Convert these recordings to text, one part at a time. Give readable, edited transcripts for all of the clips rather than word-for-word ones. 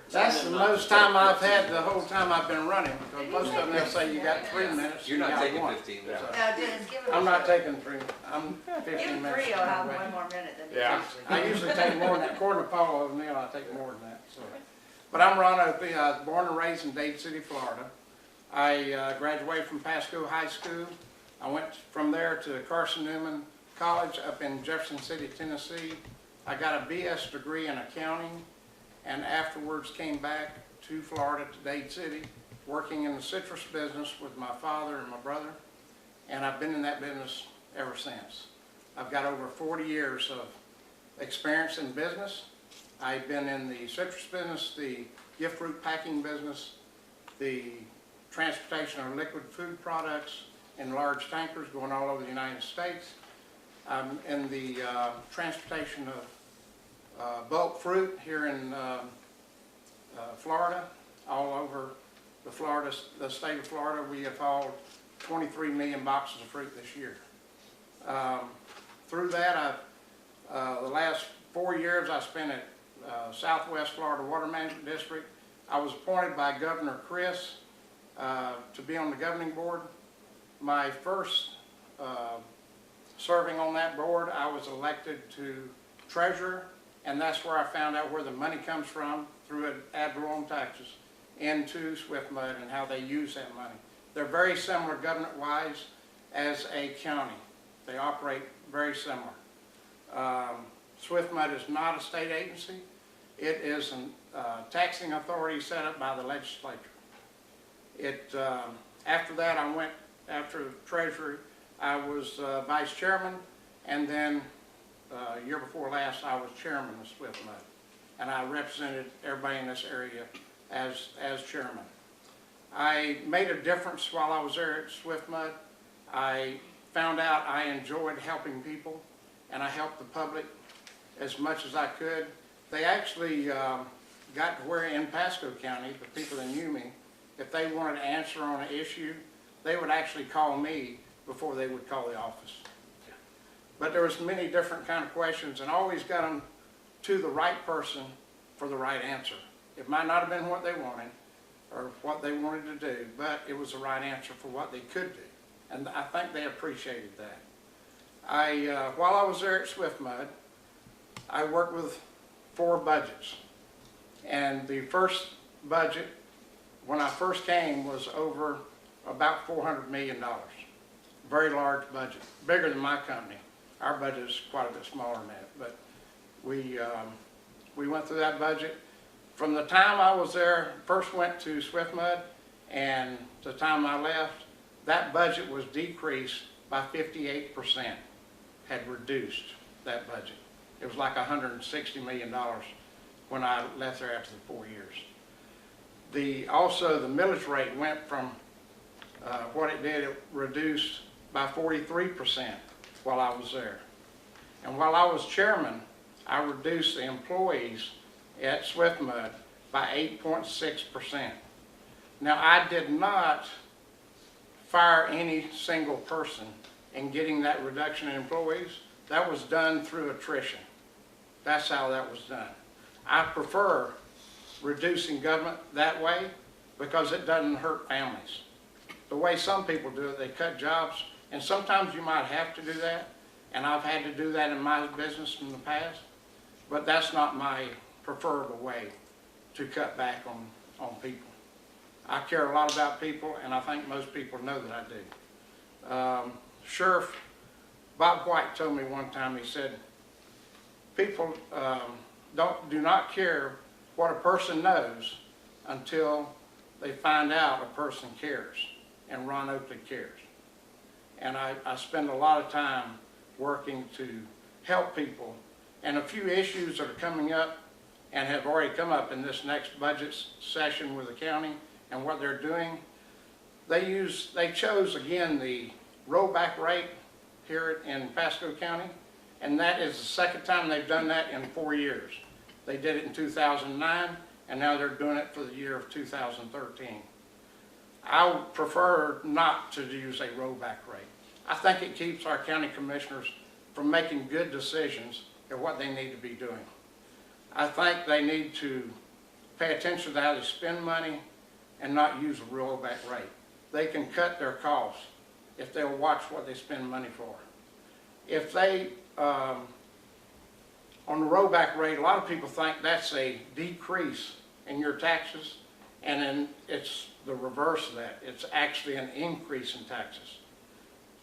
That's the most time I've had the whole time I've been running, because most of them they'll say you got 3 minutes. You're not got taking one. 15 minutes. So, No, Dennis, give him. I'm not taking 3, I'm 15 Give him minutes. 3, I'll have 1 more minute than you. Yeah. I usually take more than that. According to Paul O'Neill, I take more than that. So. But I'm Ron Oakley. I was born and raised in Dade City, Florida. I graduated from Pasco High School. I went from there to Carson Newman College up in Jefferson City, Tennessee. I got a BS degree in accounting, and afterwards came back to Florida, to Dade City, working in the citrus business with my father and my brother, and I've been in that business ever since. I've got over 40 years of experience in business. I've been in the citrus business, the gift fruit packing business, the transportation of liquid food products in large tankers going all over the United States. I'm in the transportation of bulk fruit here in Florida, all over the state of Florida. We have hauled 23 million boxes of fruit this year. Through that, the last 4 years I spent at Southwest Florida Water Management District. I was appointed by Governor Chris to be on the governing board. My first serving on that board, I was elected to treasurer, and that's where I found out where the money comes from through ad valorem taxes into Swiftmud and how they use that money. They're very similar government-wise as a county. They operate very similar. Swiftmud is not a state agency. It is a taxing authority set up by the legislature. After that, I went, after treasury, I was vice chairman, and then year before last, I was chairman of Swiftmud, and I represented everybody in this area as chairman. I made a difference while I was there at Swiftmud. I found out I enjoyed helping people, and I helped the public as much as I could. They actually got to where in Pasco County, the people that knew me, if they wanted to answer on an issue, they would actually call me before they would call the office. But there was many different kind of questions, and always got them to the right person for the right answer. It might not have been what they wanted or what they wanted to do, but it was the right answer for what they could do. And I think they appreciated that. While I was there at Swiftmud, I worked with 4 budgets. And the first budget, when I first came, was over about $400 million. Very large budget, bigger than my company. Our budget is quite a bit smaller than that, but we went through that budget. From the time I was there, first went to Swiftmud, and the time I left, that budget was decreased by 58%, had reduced that budget. It was like $160 million when I left there after the 4 years. Also, the millage rate went from what it did, it reduced by 43% while I was there. And while I was chairman, I reduced the employees at Swiftmud by 8.6%. Now, I did not fire any single person in getting that reduction in employees. That was done through attrition. That's how that was done. I prefer reducing government that way because it doesn't hurt families. The way some people do it, they cut jobs, and sometimes you might have to do that, and I've had to do that in my business in the past, but that's not my preferable way to cut back on people. I care a lot about people, and I think most people know that I do. Sheriff Bob White told me one time, he said, people do not care what a person knows until they find out a person cares, and Ron Oakley cares. And I spend a lot of time working to help people, and a few issues that are coming up and have already come up in this next budget session with the county and what they're doing. They chose again the rollback rate here in Pasco County, and that is the second time they've done that in 4 years. They did it in 2009, and now they're doing it for the year of 2013. I would prefer not to use a rollback rate. I think it keeps our county commissioners from making good decisions at what they need to be doing. I think they need to pay attention to how they spend money and not use a rollback rate. They can cut their costs if they'll watch what they spend money for. If they, on the rollback rate, a lot of people think that's a decrease in your taxes, and then it's the reverse of that. It's actually an increase in taxes.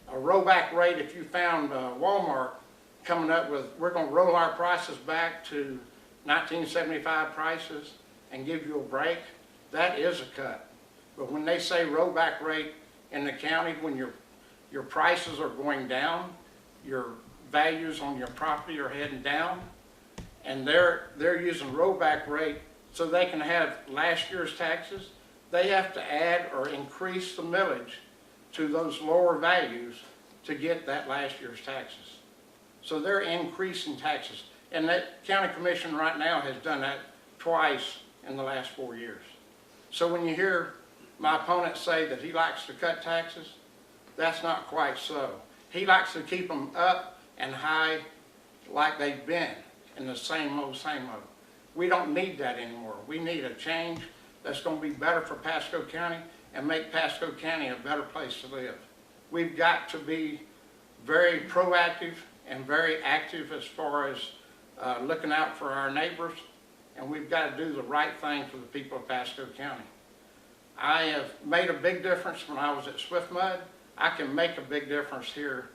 A rollback rate, if you found Walmart coming up with, we're going to roll our prices back to 1975 prices and give you a break, that is a cut. But when they say rollback rate in the county, when your prices are going down, your values on your property are heading down, and they're using rollback rate so they can have last year's taxes, they have to add or increase the millage to those lower values to get that last year's taxes. So they're increasing taxes. And that county commission right now has done that twice in the last 4 years. So when you hear my opponent say that he likes to cut taxes, that's not quite so. He likes to keep them up and high like they've been in the same old, same old. We don't need that anymore. We need a change that's going to be better for Pasco County and make Pasco County a better place to live. We've got to be very proactive and very active as far as looking out for our neighbors, and we've got to do the right thing for the people of Pasco County. I have made a big difference when I was at Swiftmud. I can make a big difference here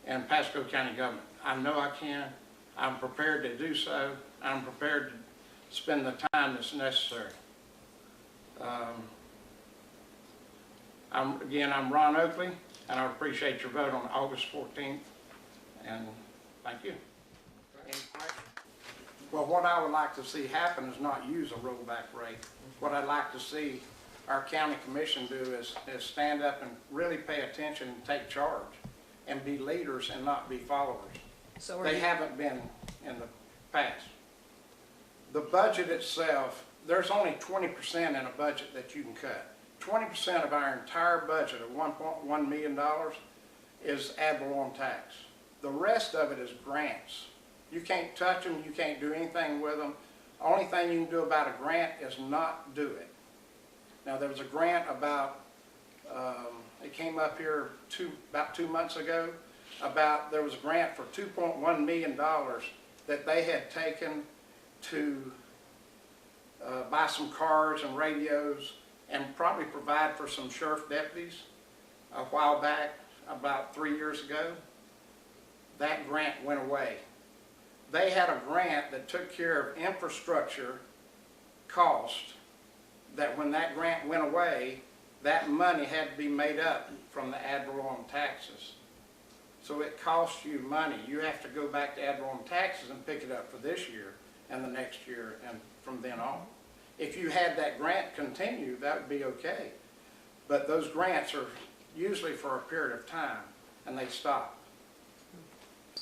in Pasco County government. I know I can. I'm prepared to do so. I'm prepared to spend the time that's necessary. I'm Ron Oakley, and I appreciate your vote on August 14th, and thank you. Any questions? Well, what I would like to see happen is not use a rollback rate. What I'd like to see our county commission do is stand up and really pay attention and take charge and be leaders and not be followers. So they haven't been in the past. The budget itself, there's only 20% in a budget that you can cut. 20% of our entire budget of $1.1 million is ad valorem tax. The rest of it is grants. You can't touch them, you can't do anything with them. The only thing you can do about a grant is not do it. Now there was a grant about, it came up here about 2 months ago, there was a grant for $2.1 million that they had taken to buy some cars and radios and probably provide for some sheriff deputies a while back, about 3 years ago. That grant went away. They had a grant that took care of infrastructure cost, that when that grant went away, that money had to be made up from the ad valorem taxes. So it costs you money. You have to go back to ad valorem taxes and pick it up for this year and the next year and from then on. If you had that grant continue, that would be okay. But those grants are usually for a period of time and they stop.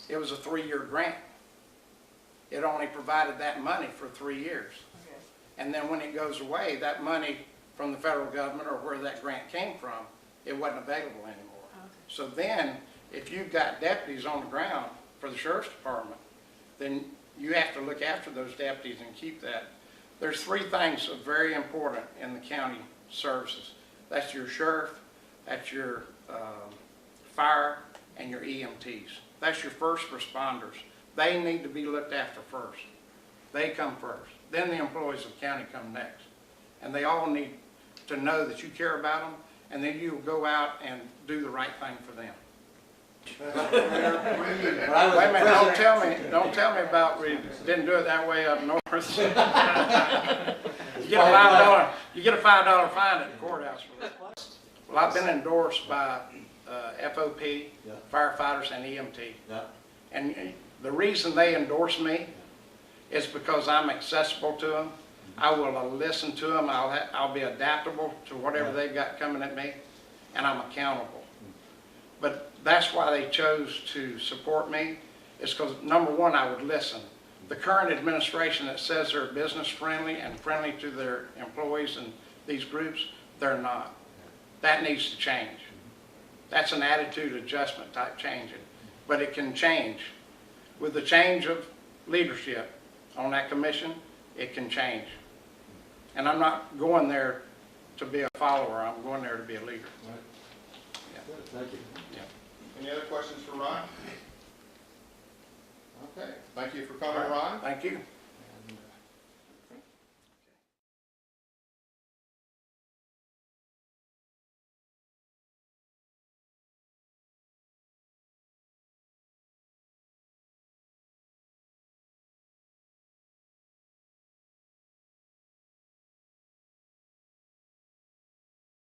It was a 3-year grant. It only provided that money for 3 years. Okay. And then when it goes away, that money from the federal government or where that grant came from, it wasn't available anymore. Okay. So then, if you've got deputies on the ground for the sheriff's department, then you have to look after those deputies and keep that. There's 3 things that are very important in the county services. That's your sheriff, that's your fire, and your EMTs. That's your first responders. They need to be looked after first. They come first. Then the employees of the county come next. And they all need to know that you care about them, and then you will go out and do the right thing for them. Wait a minute, don't tell me about we didn't do it that way up north. You get a $5 fine at the courthouse for that. Well, I've been endorsed by FOP, firefighters, and EMT. And the reason they endorse me is because I'm accessible to them. I will listen to them. I'll be adaptable to whatever they've got coming at me, and I'm accountable. But that's why they chose to support me, is because, number one, I would listen. The current administration that says they're business friendly and friendly to their employees and these groups, they're not. That needs to change. That's an attitude adjustment type changing. But it can change. With the change of leadership on that commission, it can change. And I'm not going there to be a follower, I'm going there to be a leader. Right. Yeah. Good, thank you. Yeah. Any other questions for Ron? Okay, thank you for coming, Ron. Thank you.